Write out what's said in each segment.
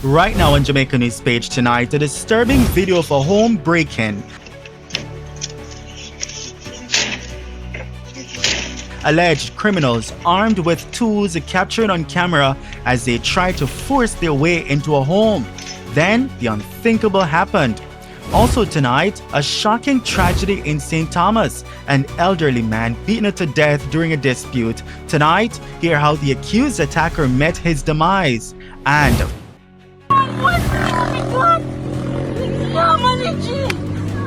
Right now on Jamaica News Page tonight, a disturbing video of a home break-in. Alleged criminals armed with tools captured on camera as they tried to force their way into a home. Then the unthinkable happened. Also tonight, a shocking tragedy in St. Thomas. An elderly man beaten to death during a dispute. Tonight, hear how the accused attacker met his demise. And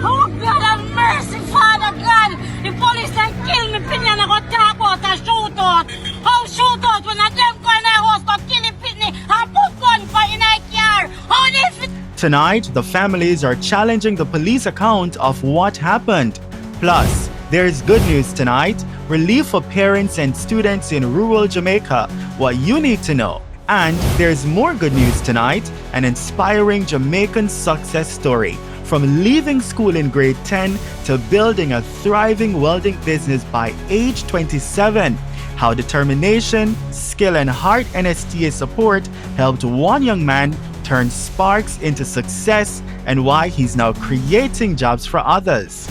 oh God have mercy, Father God. The police done kill me, Pinya na go talk out and shoot out. How shoot out when a them go in a house go kill the pitney and put gun for in a car? How this? Tonight, the families are challenging the police account of what happened. Plus, there is good news tonight, relief for parents and students in rural Jamaica, what you need to know. And there's more good news tonight, an inspiring Jamaican success story. From leaving school in grade 10 to building a thriving welding business by age 27. How determination, skill and heart NSTA support helped one young man turn sparks into success and why he's now creating jobs for others.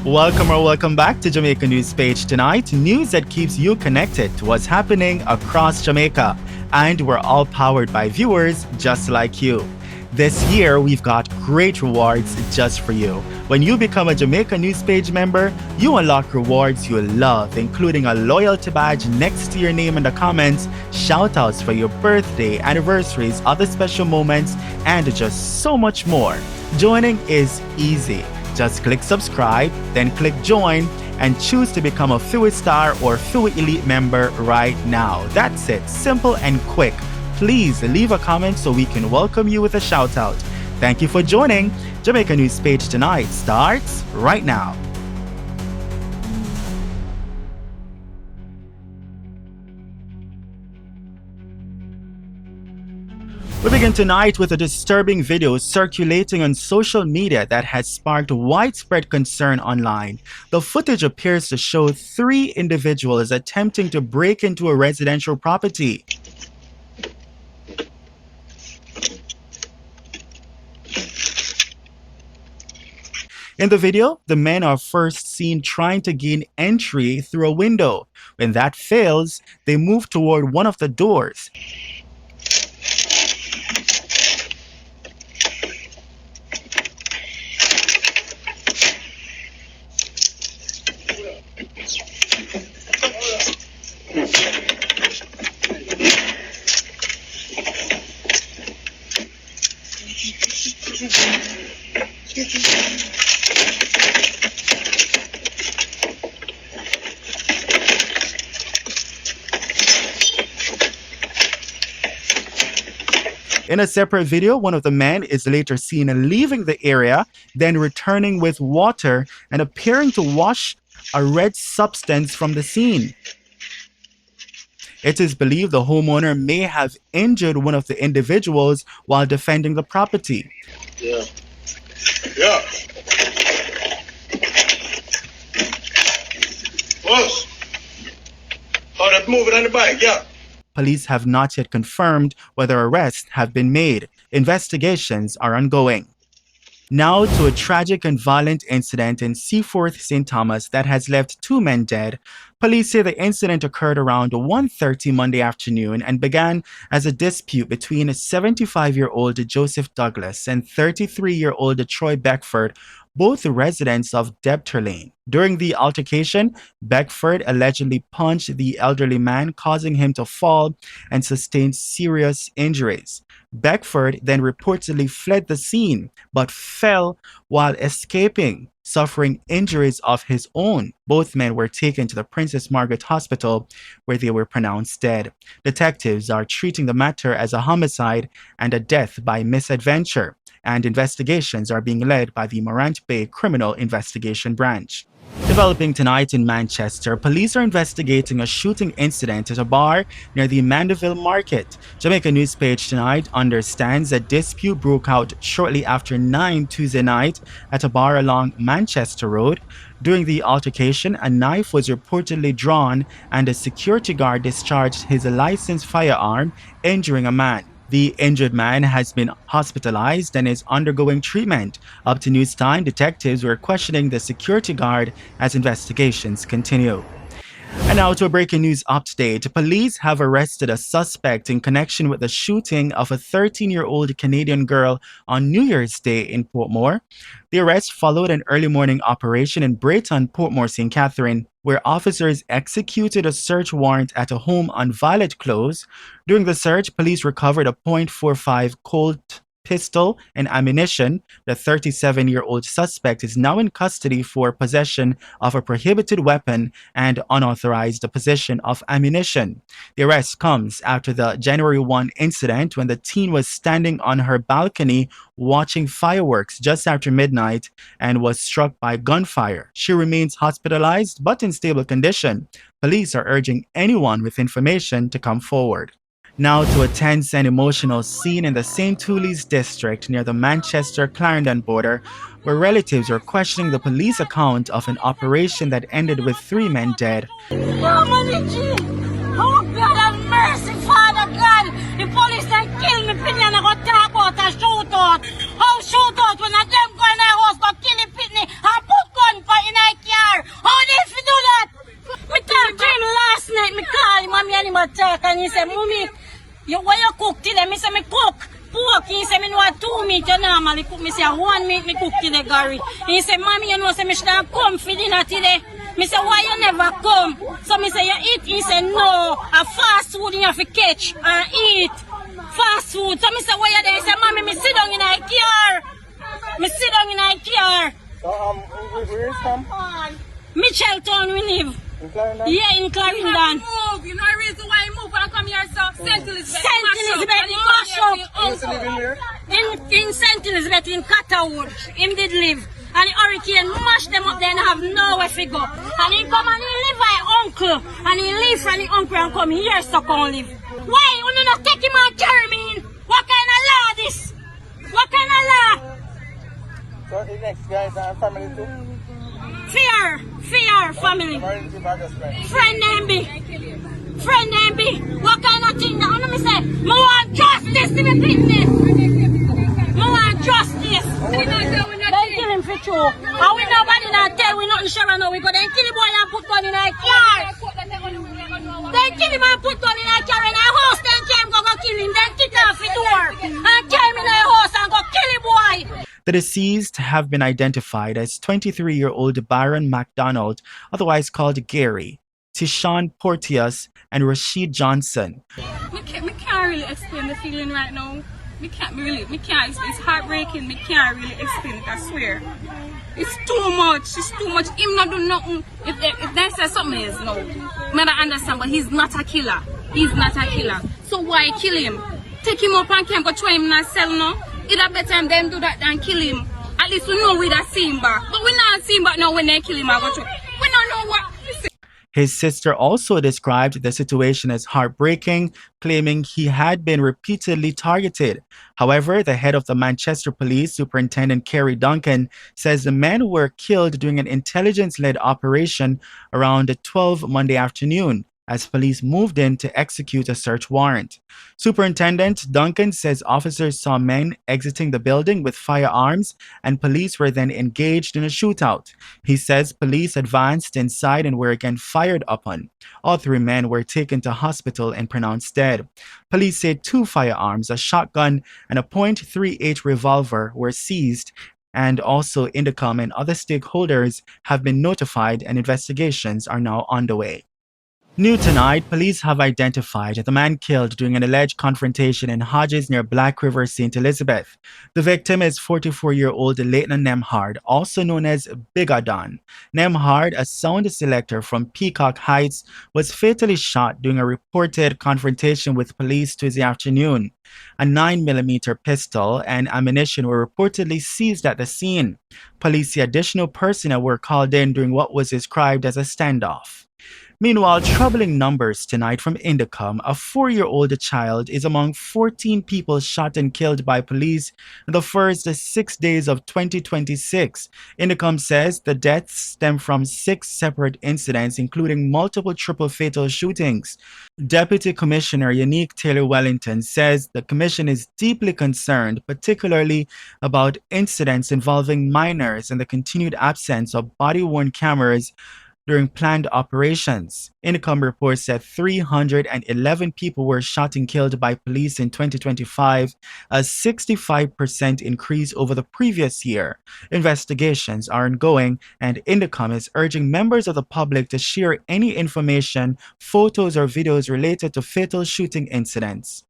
Welcome back to Jamaica News Page tonight, news that keeps you connected to what's happening across Jamaica. And we're all powered by viewers just like you. This year, we've got great rewards just for you. When you become a Jamaica News Page member, you unlock rewards you love, including a loyalty badge next to your name in the comments, shoutouts for your birthday, anniversaries, other special moments, and just so much more. Joining is easy. Just click subscribe, then click join, and choose to become a Fui Star or Fui Elite member right now. That's it, simple and quick. Please leave a comment so we can welcome you with a shout out. Thank you for joining. Jamaica News Page tonight starts right now. We begin tonight with a disturbing video circulating on social media that has sparked widespread concern online. The footage appears to show 3 individuals attempting to break into a residential property. In the video, the men are first seen trying to gain entry through a window. When that fails, they move toward one of the doors. In a separate video, one of the men is later seen leaving the area, then returning with water and appearing to wash a red substance from the scene. It is believed the homeowner may have injured one of the individuals while defending the property. Yeah. Boss. Oh, that's moving on the bike, yeah. Police have not yet confirmed whether arrests have been made. Investigations are ongoing. Now to a tragic and violent incident in Seaforth, St. Thomas that has left 2 men dead. Police say the incident occurred around 1:30 Monday afternoon and began as a dispute between a 75-year-old Joseph Douglas and 33-year-old Troy Beckford, both residents of Debtor Lane. During the altercation, Beckford allegedly punched the elderly man, causing him to fall and sustain serious injuries. Beckford then reportedly fled the scene, but fell while escaping, suffering injuries of his own. Both men were taken to the Princess Margaret Hospital, where they were pronounced dead. Detectives are treating the matter as a homicide and a death by misadventure, and investigations are being led by the Morant Bay Criminal Investigation Branch. Developing tonight in Manchester, police are investigating a shooting incident at a bar near the Mandeville Market. Jamaica News Page tonight understands a dispute broke out shortly after 9 Tuesday night at a bar along Manchester Road. During the altercation, a knife was reportedly drawn and a security guard discharged his licensed firearm, injuring a man. The injured man has been hospitalized and is undergoing treatment. Up to news time, detectives were questioning the security guard as investigations continue. And now to a breaking news update. Police have arrested a suspect in connection with the shooting of a 13-year-old Canadian girl on New Year's Day in Portmore. The arrest followed an early morning operation in Brayton, Portmore, St. Catherine, where officers executed a search warrant at a home on Violet Close. During the search, police recovered a .45 Colt pistol and ammunition. The 37-year-old suspect is now in custody for possession of a prohibited weapon and unauthorized possession of ammunition. The arrest comes after the January 1 incident when the teen was standing on her balcony watching fireworks just after midnight and was struck by gunfire. She remains hospitalized but in stable condition. Police are urging anyone with information to come forward. Now to a tense and emotional scene in the St. Tullys district near the Manchester-Clarendon border, where relatives are questioning the police account of an operation that ended with 3 men dead. Oh God have mercy, Father God. The police they kill me, Pitney, and I go talk out and shoot out. How shoot out when them go in their house, go kill the Pitney and put gun for in their car? How they fi do that? Me talk to him last night, me call him, mommy, and him attack, and he say, Mommy, what you cook today? Me say, me cook pork. He say, me know 2 meat, you normally cook. Me say, 1 meat me cook today, Gary. He say, Mommy, you know, say, me should have come for dinner today. Me say, why you never come? So me say, you eat? He say, no, a fast food you have to catch and eat. Fast food. So me say, why you there? He say, Mommy, me sit down in a car. Me sit down in a car. So, where is from? Mitchelltown we live. In Clarendon? Yeah, in Clarendon. Move. You know the reason why he moved and come here, so St. Elizabeth. St. Elizabeth, mash up. You used to live in where? In St. Elizabeth, in Catterwood, him did live. And the hurricane mashed them up there and have nowhere to go. And he come and he live by uncle. And he leave from the uncle and come here so come live. Why? You not take him and carry me in? What kind of law this? What kind of law? So, the next guys are family too? Fear, family. Emergency backup friend. Friend name be. What kind of thing that? Me say, me want justice to me business. Me want justice. They kill him for true. And we nobody not tell we nothing sure now. We go then kill the boy and put gun in our car. They kill him and put gun in our car in our house. Then came go kill him. Then kick off the door and came in our house and go kill the boy. The deceased have been identified as 23-year-old Byron MacDonald, otherwise called Gary, Tishawn Porteous, and Rashid Johnson. Me can't really explain the feeling right now. Me can't. It's heartbreaking. Me can't really explain it, I swear. It's too much. Him not do nothing. If they say something else, no. Me don't understand, but he's not a killer. So why kill him? Take him up and can't go throw him in a cell, no? It's better than them do that than kill him. At least we know we don't see him back. But we not see him back now when they kill him. We don't know what. His sister also described the situation as heartbreaking, claiming he had been repeatedly targeted. However, the head of the Manchester Police, Superintendent Kerry Duncan, says the men were killed during an intelligence-led operation around 12 Monday afternoon, as police moved in to execute a search warrant. Superintendent Duncan says officers saw men exiting the building with firearms and police were then engaged in a shootout. He says police advanced inside and were again fired upon. All 3 men were taken to hospital and pronounced dead. Police say 2 firearms, a shotgun and a .38 revolver were seized, and also Indecom and other stakeholders have been notified and investigations are now underway. New tonight, police have identified the man killed during an alleged confrontation in Hodges near Black River, St. Elizabeth. The victim is 44-year-old Leighton Nemhard, also known as Big Adon. Nemhard, a sound selector from Peacock Heights, was fatally shot during a reported confrontation with police Tuesday afternoon. A 9mm pistol and ammunition were reportedly seized at the scene. Police say additional personnel were called in during what was described as a standoff. Meanwhile, troubling numbers tonight from Indecom. A 4-year-old child is among 14 people shot and killed by police in the first 6 days of 2026. Indecom says the deaths stem from 6 separate incidents, including multiple triple fatal shootings. Deputy Commissioner Unique Taylor Wellington says the commission is deeply concerned, particularly about incidents involving minors and the continued absence of body-worn cameras during planned operations. Indecom reports that 311 people were shot and killed by police in 2025, a 65% increase over the previous year. Investigations are ongoing, and Indecom is urging members of the public to share any information, photos, or videos related to fatal shooting incidents.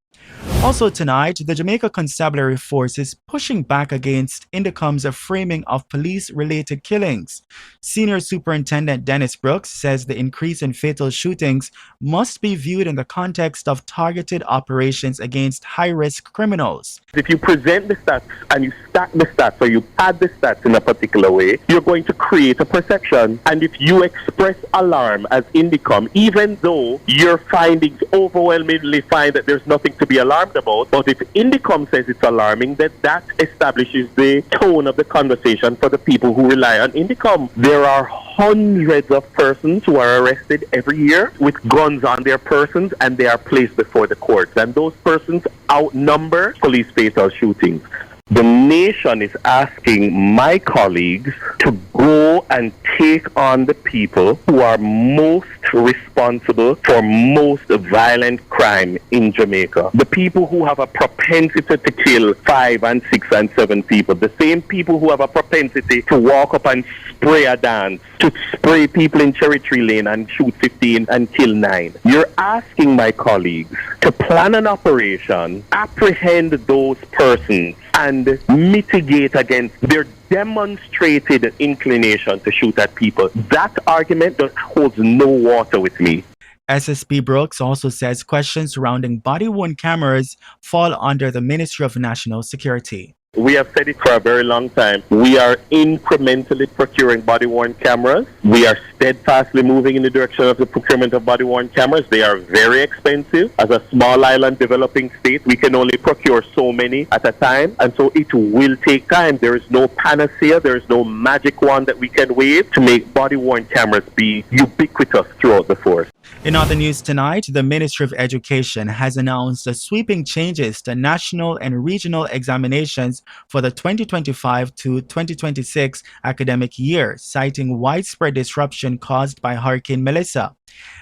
Also tonight, the Jamaica Constabulary Force is pushing back against Indecom's framing of police-related killings. Senior Superintendent Dennis Brooks says the increase in fatal shootings must be viewed in the context of targeted operations against high-risk criminals. If you present the stats and you stack the stats or you pad the stats in a particular way, you're going to create a perception. And if you express alarm as Indecom, even though your findings overwhelmingly find that there's nothing to be alarmed about, but if Indecom says it's alarming, then that establishes the tone of the conversation for the people who rely on Indecom. There are hundreds of persons who are arrested every year with guns on their persons, and they are placed before the courts. And those persons outnumber police fatal shootings. The nation is asking my colleagues to go and take on the people who are most responsible for most violent crime in Jamaica. The people who have a propensity to kill 5 and 6 and 7 people. The same people who have a propensity to walk up and spray a dance, to spray people in Cherry Tree Lane and shoot 15 and kill 9. You're asking my colleagues to plan an operation, apprehend those persons, and mitigate against their demonstrated inclination to shoot at people. That argument holds no water with me. SSP Brooks also says questions surrounding body-worn cameras fall under the Ministry of National Security. We have said it for a very long time. We are incrementally procuring body-worn cameras. We are steadfastly moving in the direction of the procurement of body-worn cameras. They are very expensive. As a small island developing state, we can only procure so many at a time, and so it will take time. There is no panacea. There is no magic wand that we can wave to make body-worn cameras be ubiquitous throughout the force. In other news tonight, the Ministry of Education has announced the sweeping changes to national and regional examinations for the 2025 to 2026 academic year, citing widespread disruption caused by Hurricane Melissa.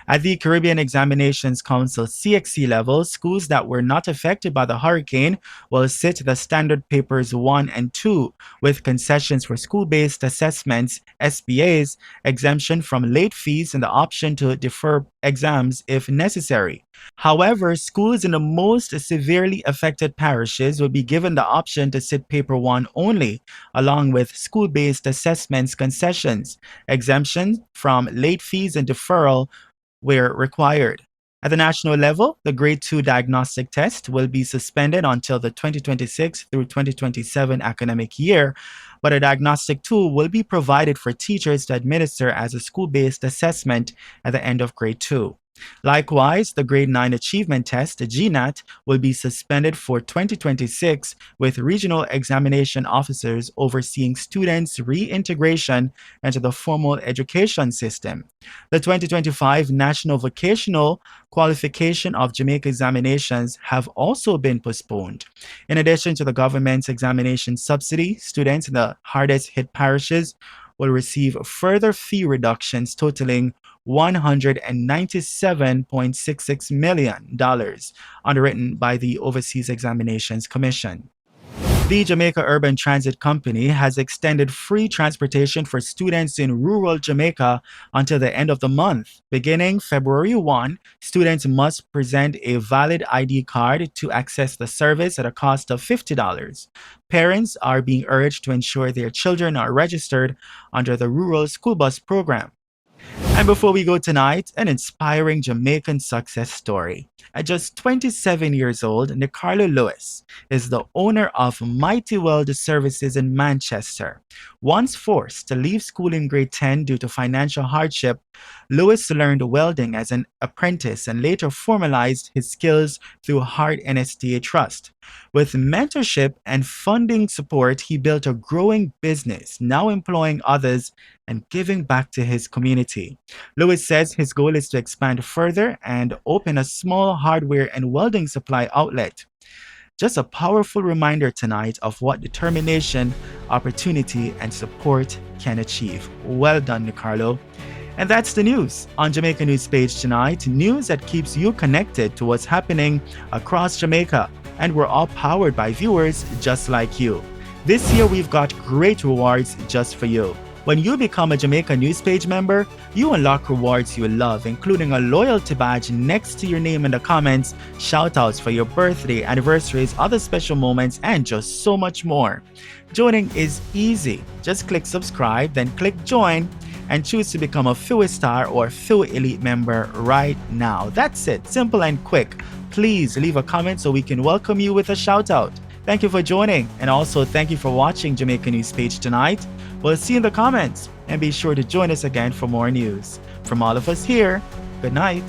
At the Caribbean Examinations Council CXC level, schools that were not affected by the hurricane will sit the standard papers 1 and 2, with concessions for school-based assessments, SBAs, exemption from late fees, and the option to defer exams if necessary. However, schools in the most severely affected parishes will be given the option to sit paper 1 only, along with school-based assessments concessions, exemption from late fees and deferral where required. At the national level, the Grade 2 diagnostic test will be suspended until the 2026 through 2027 academic year, but a diagnostic tool will be provided for teachers to administer as a school-based assessment at the end of Grade 2. Likewise, the Grade 9 Achievement Test, the GNAT, will be suspended for 2026, with regional examination officers overseeing students' reintegration into the formal education system. The 2025 National Vocational Qualification of Jamaica examinations have also been postponed. In addition to the government's examination subsidy, students in the hardest hit parishes will receive further fee reductions totaling $197.66 million, underwritten by the Overseas Examinations Commission. The Jamaica Urban Transit Company has extended free transportation for students in rural Jamaica until the end of the month. Beginning February 1, students must present a valid ID card to access the service at a cost of $50. Parents are being urged to ensure their children are registered under the Rural School Bus Program. And before we go tonight, an inspiring Jamaican success story. At just 27 years old, Nicarlo Lewis is the owner of Mighty Weld Services in Manchester. Once forced to leave school in grade 10 due to financial hardship, Lewis learned welding as an apprentice and later formalized his skills through Hart NSTA Trust. With mentorship and funding support, he built a growing business, now employing others and giving back to his community. Lewis says his goal is to expand further and open a small hardware and welding supply outlet. Just a powerful reminder tonight of what determination, opportunity, and support can achieve. Well done, Nicarlo. And that's the news on Jamaica News Page tonight. News that keeps you connected to what's happening across Jamaica. And we're all powered by viewers just like you. This year, we've got great rewards just for you. When you become a Jamaica News Page member, you unlock rewards you love, including a loyalty badge next to your name in the comments, shoutouts for your birthday, anniversaries, other special moments, and just so much more. Joining is easy. Just click subscribe, then click join, and choose to become a Few Star or Few Elite member right now. That's it. Simple and quick. Please leave a comment so we can welcome you with a shout out. Thank you for joining, and also thank you for watching Jamaica News Page tonight. We'll see you in the comments, and be sure to join us again for more news. From all of us here, good night.